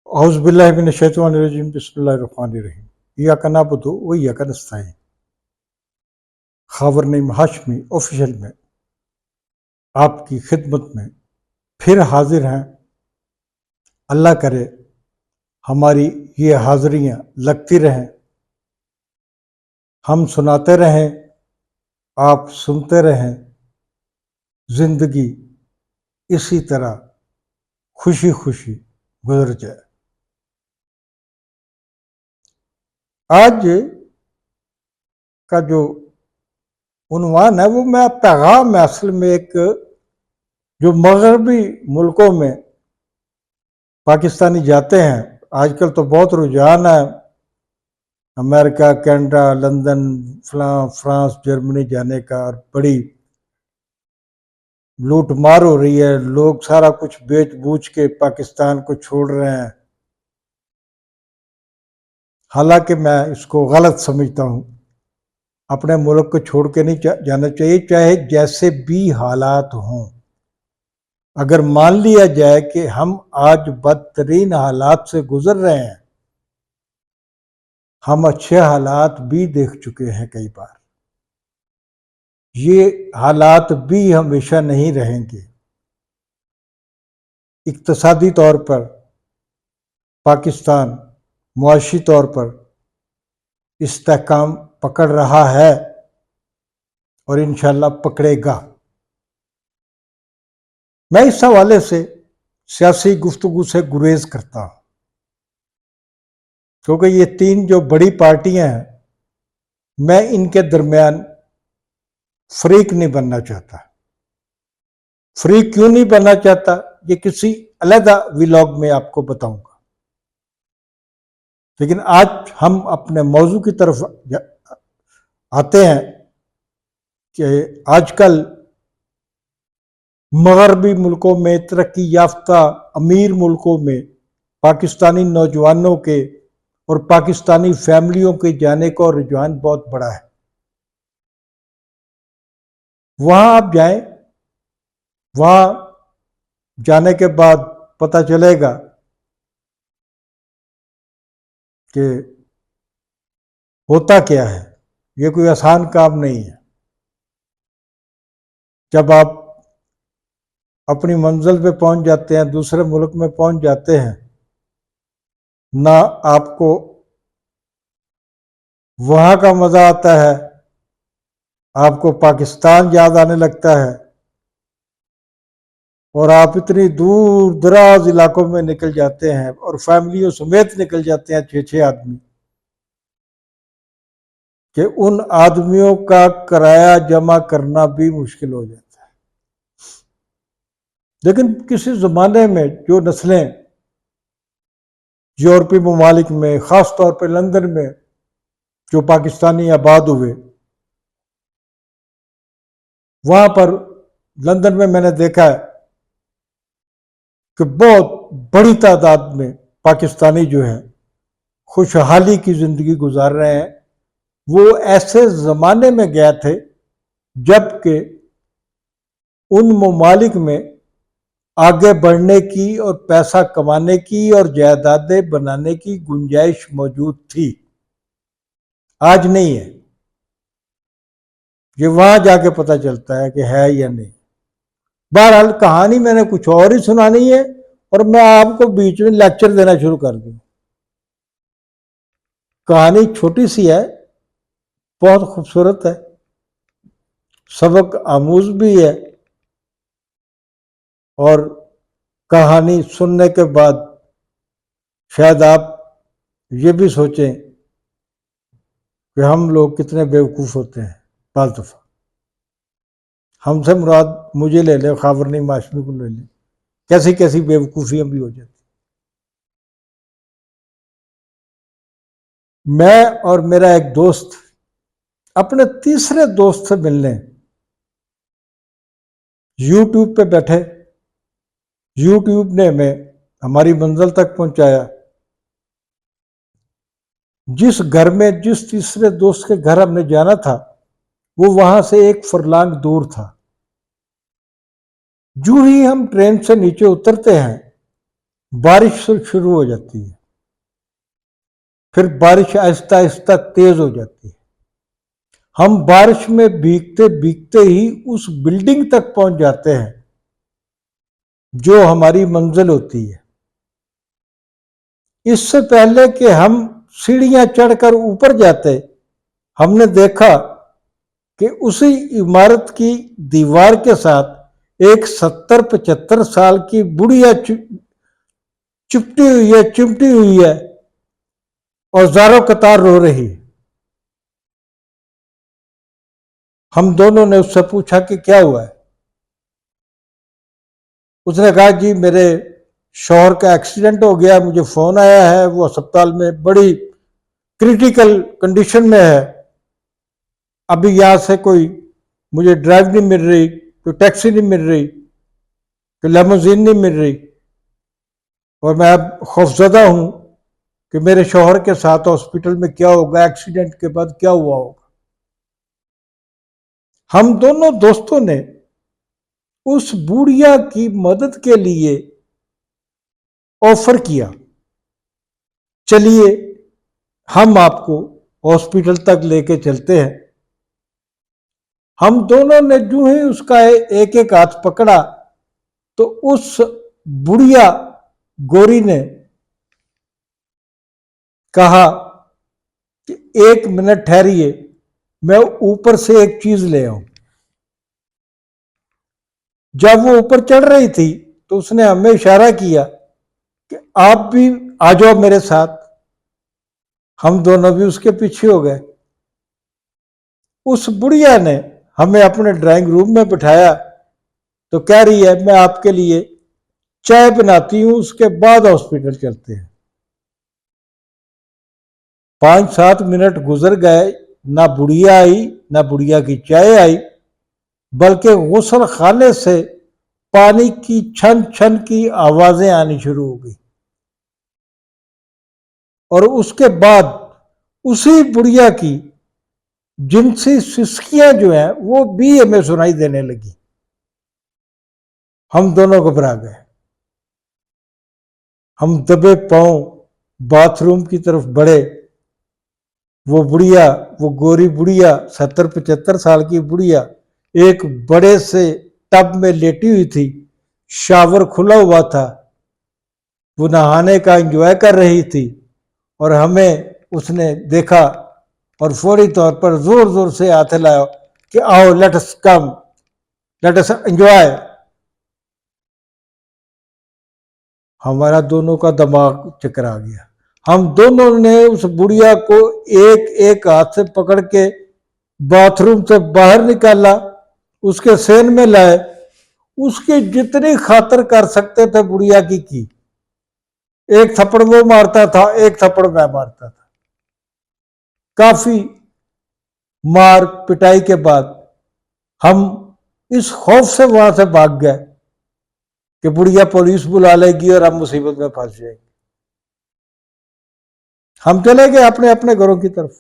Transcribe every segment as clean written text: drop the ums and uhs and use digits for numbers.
اعوذ باللہ من الشیطان الرجیم بسم اللہ الرحمن الرحیم ایاک نعبد و ایاک نستعین خاورنیم ہاشمی آفیشیل میں آپ کی خدمت میں پھر حاضر ہیں۔ اللہ کرے ہماری یہ حاضریاں لگتی رہیں، ہم سناتے رہیں، آپ سنتے رہیں، زندگی اسی طرح خوشی خوشی گزر جائے۔ آج کا جو عنوان ہے وہ میں پیغام ہے اصل میں ایک جو مغربی ملکوں میں پاکستانی جاتے ہیں، آج کل تو بہت رجحان ہے امریکہ، کینیڈا، لندن، فرانس، جرمنی جانے کا، اور بڑی لوٹ مار ہو رہی ہے، لوگ سارا کچھ بیچ بوچھ کے پاکستان کو چھوڑ رہے ہیں۔ حالانکہ میں اس کو غلط سمجھتا ہوں، اپنے ملک کو چھوڑ کے نہیں جانا چاہیے، چاہے جیسے بھی حالات ہوں۔ اگر مان لیا جائے کہ ہم آج بدترین حالات سے گزر رہے ہیں، ہم اچھے حالات بھی دیکھ چکے ہیں کئی بار، یہ حالات بھی ہمیشہ نہیں رہیں گے۔ اقتصادی طور پر پاکستان معاشی طور پر استحکام پکڑ رہا ہے اور انشاءاللہ پکڑے گا۔ میں اس حوالے سے سیاسی گفتگو سے گریز کرتا ہوں، کیونکہ یہ تین جو بڑی پارٹیاں ہیں، میں ان کے درمیان فریق نہیں بننا چاہتا۔ فریق کیوں نہیں بننا چاہتا یہ کسی علیحدہ ویلاگ میں آپ کو بتاؤں گا، لیکن آج ہم اپنے موضوع کی طرف آتے ہیں کہ آج کل مغربی ملکوں میں، ترقی یافتہ امیر ملکوں میں پاکستانی نوجوانوں کے اور پاکستانی فیملیوں کے جانے کا رجحان بہت بڑا ہے۔ وہاں آپ جائیں، وہاں جانے کے بعد پتہ چلے گا کہ ہوتا کیا ہے، یہ کوئی آسان کام نہیں ہے۔ جب آپ اپنی منزل پہ پہنچ جاتے ہیں، دوسرے ملک میں پہنچ جاتے ہیں، نہ آپ کو وہاں کا مزہ آتا ہے، آپ کو پاکستان یاد آنے لگتا ہے، اور آپ اتنی دور دراز علاقوں میں نکل جاتے ہیں اور فیملیوں سمیت نکل جاتے ہیں، 6 آدمی، کہ ان آدمیوں کا کرایہ جمع کرنا بھی مشکل ہو جاتا ہے۔ لیکن کسی زمانے میں جو نسلیں یورپی ممالک میں، خاص طور پہ لندن میں جو پاکستانی آباد ہوئے، وہاں پر لندن میں میں نے دیکھا ہے کہ بہت بڑی تعداد میں پاکستانی جو ہیں خوشحالی کی زندگی گزار رہے ہیں۔ وہ ایسے زمانے میں گئے تھے جب کہ ان ممالک میں آگے بڑھنے کی اور پیسہ کمانے کی اور جائیدادیں بنانے کی گنجائش موجود تھی، آج نہیں ہے۔ یہ وہاں جا کے پتہ چلتا ہے کہ ہے یا نہیں۔ بہرحال کہانی میں نے کچھ اور ہی سنانی ہے، اور میں آپ کو بیچ میں لیکچر دینا شروع کر دوں۔ کہانی چھوٹی سی ہے، بہت خوبصورت ہے، سبق آموز بھی ہے، اور کہانی سننے کے بعد شاید آپ یہ بھی سوچیں کہ ہم لوگ کتنے بیوقوف ہوتے ہیں بعض دفعہ۔ ہم سے مراد مجھے لے لیں، خاورنیم ہاشمی کو لے لیں، کیسی کیسی بیوقوفیاں بھی ہو جاتی۔ میں اور میرا ایک دوست اپنے تیسرے دوست سے ملنے یوٹیوب پہ بیٹھے، یوٹیوب نے ہمیں ہماری منزل تک پہنچایا۔ جس گھر میں، جس تیسرے دوست کے گھر ہم نے جانا تھا، وہ وہاں سے 1 فرلانگ دور تھا۔ جو ہی ہم ٹرین سے نیچے اترتے ہیں، بارش شروع ہو جاتی ہے، پھر بارش آہستہ آہستہ تیز ہو جاتی ہے، ہم بارش میں بھیگتے بھیگتے ہی اس بلڈنگ تک پہنچ جاتے ہیں جو ہماری منزل ہوتی ہے۔ اس سے پہلے کہ ہم سیڑھیاں چڑھ کر اوپر جاتے، ہم نے دیکھا کہ اسی عمارت کی دیوار کے ساتھ ایک 70-75 سال کی بڑھیا چپٹی ہوئی ہے اور زاروں قطار رو رہی ہے۔ ہم دونوں نے اس سے پوچھا کہ کیا ہوا ہے؟ اس نے کہا جی میرے شوہر کا ایکسیڈنٹ ہو گیا، مجھے فون آیا ہے، وہ اسپتال میں بڑی کریٹیکل کنڈیشن میں ہے، ابھی یہاں سے کوئی مجھے ڈرائیو نہیں مل رہی، کوئی ٹیکسی نہیں مل رہی، کوئی لیموزین نہیں مل رہی، اور میں اب خوفزدہ ہوں کہ میرے شوہر کے ساتھ ہاسپٹل میں کیا ہوگا، ایکسیڈنٹ کے بعد کیا ہوا ہوگا۔ ہم دونوں دوستوں نے اس بوڑھیا کی مدد کے لیے آفر کیا، چلیے ہم آپ کو ہاسپٹل تک لے کے چلتے ہیں۔ ہم دونوں نے جو ہی اس کا ایک ایک ہاتھ پکڑا تو اس بڑھیا گوری نے کہا کہ 1 منٹ ٹھہریے، میں اوپر سے ایک چیز لے آؤں۔ جب وہ اوپر چڑھ رہی تھی تو اس نے ہمیں اشارہ کیا کہ آپ بھی آ جاؤ میرے ساتھ۔ ہم دونوں بھی اس کے پیچھے ہو گئے۔ اس بڑھیا نے ہمیں اپنے ڈرائنگ روم میں بٹھایا تو کہہ رہی ہے میں آپ کے لیے چائے بناتی ہوں، اس کے بعد ہاسپٹل چلتے ہیں۔ 5-7 منٹ گزر گئے، نہ بڑھیا آئی نہ بڑھیا کی چائے آئی، بلکہ غسل خانے سے پانی کی چھن چھن کی آوازیں آنی شروع ہو گئی، اور اس کے بعد اسی بڑھیا کی جنسی سسکیاں جو ہیں وہ بھی ہمیں سنائی دینے لگی۔ ہم دونوں گھبرا گئے، ہم دبے پاؤں باتھ روم کی طرف بڑھے۔ وہ بڑھیا، وہ گوری بڑھیا، 70-75 سال کی بڑھیا ایک بڑے سے ٹب میں لیٹی ہوئی تھی، شاور کھلا ہوا تھا، وہ نہانے کا انجوائے کر رہی تھی، اور ہمیں اس نے دیکھا اور فوری طور پر زور زور سے ہاتھ ہلایا کہ آؤ لیٹ اس کم، لیٹ اس انجوائے۔ ہمارا دونوں کا دماغ چکرا گیا، ہم دونوں نے اس بڑھیا کو ایک ایک ہاتھ سے پکڑ کے باتھ روم سے باہر نکالا، اس کے سین میں لائے، اس کی جتنی خاطر کر سکتے تھے بڑھیا کی۔ ایک تھپڑ وہ مارتا تھا، ایک تھپڑ میں مارتا تھا۔ کافی مار پٹائی کے بعد ہم اس خوف سے وہاں سے بھاگ گئے کہ بڑھیا پولیس بلا لے گی اور ہم مصیبت میں پھنس جائیں گے۔ ہم چلے گئے اپنے اپنے گھروں کی طرف۔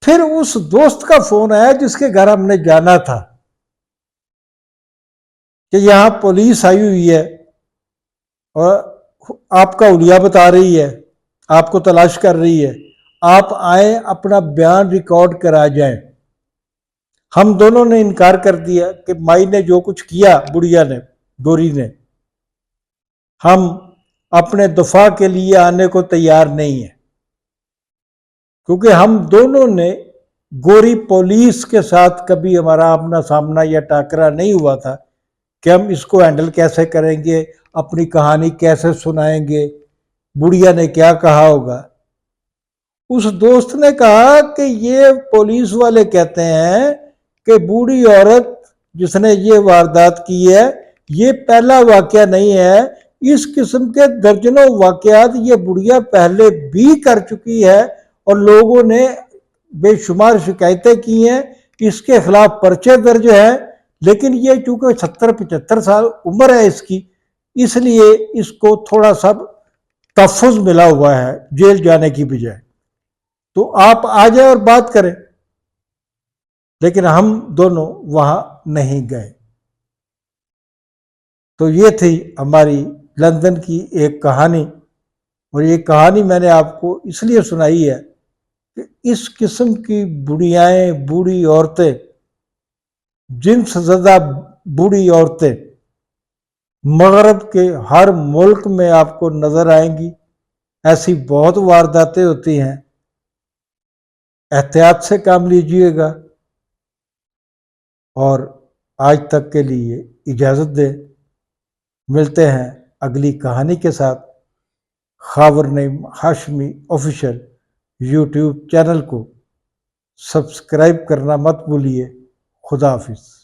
پھر اس دوست کا فون آیا جس کے گھر ہم نے جانا تھا کہ یہاں پولیس آئی ہوئی ہے اور آپ کا حلیہ بتا رہی ہے، آپ کو تلاش کر رہی ہے، آپ آئیں اپنا بیان ریکارڈ کرا جائیں۔ ہم دونوں نے انکار کر دیا کہ مائی نے جو کچھ کیا، بڑھیا نے، گوری نے، ہم اپنے دفاع کے لیے آنے کو تیار نہیں ہیں، کیونکہ ہم دونوں نے گوری پولیس کے ساتھ کبھی ہمارا آمنا سامنا یا ٹاکرا نہیں ہوا تھا کہ ہم اس کو ہینڈل کیسے کریں گے، اپنی کہانی کیسے سنائیں گے، بڑھیا نے کیا کہا ہوگا۔ اس دوست نے کہا کہ یہ پولیس والے کہتے ہیں کہ بوڑھی عورت جس نے یہ واردات کی ہے یہ پہلا واقعہ نہیں ہے، اس قسم کے درجنوں واقعات یہ بڑھیا پہلے بھی کر چکی ہے، اور لوگوں نے بے شمار شکایتیں کی ہیں، اس کے خلاف پرچے درج ہیں، لیکن یہ چونکہ 70-75 سال عمر ہے اس کی، اس لیے اس کو تھوڑا سا تحفظ ملا ہوا ہے جیل جانے کی بجائے، تو آپ آ جائیں اور بات کریں۔ لیکن ہم دونوں وہاں نہیں گئے۔ تو یہ تھی ہماری لندن کی ایک کہانی، اور یہ کہانی میں نے آپ کو اس لیے سنائی ہے کہ اس قسم کی بڑھیائیں، بوڑھی عورتیں، جنس زدہ بوڑھی عورتیں مغرب کے ہر ملک میں آپ کو نظر آئیں گی۔ ایسی بہت وارداتیں ہوتی ہیں، احتیاط سے کام لیجیے گا، اور آج تک کے لیے اجازت دیں۔ ملتے ہیں اگلی کہانی کے ساتھ۔ خاور نعیم ہاشمی آفیشل یوٹیوب چینل کو سبسکرائب کرنا مت بھولیے۔ خدا حافظ۔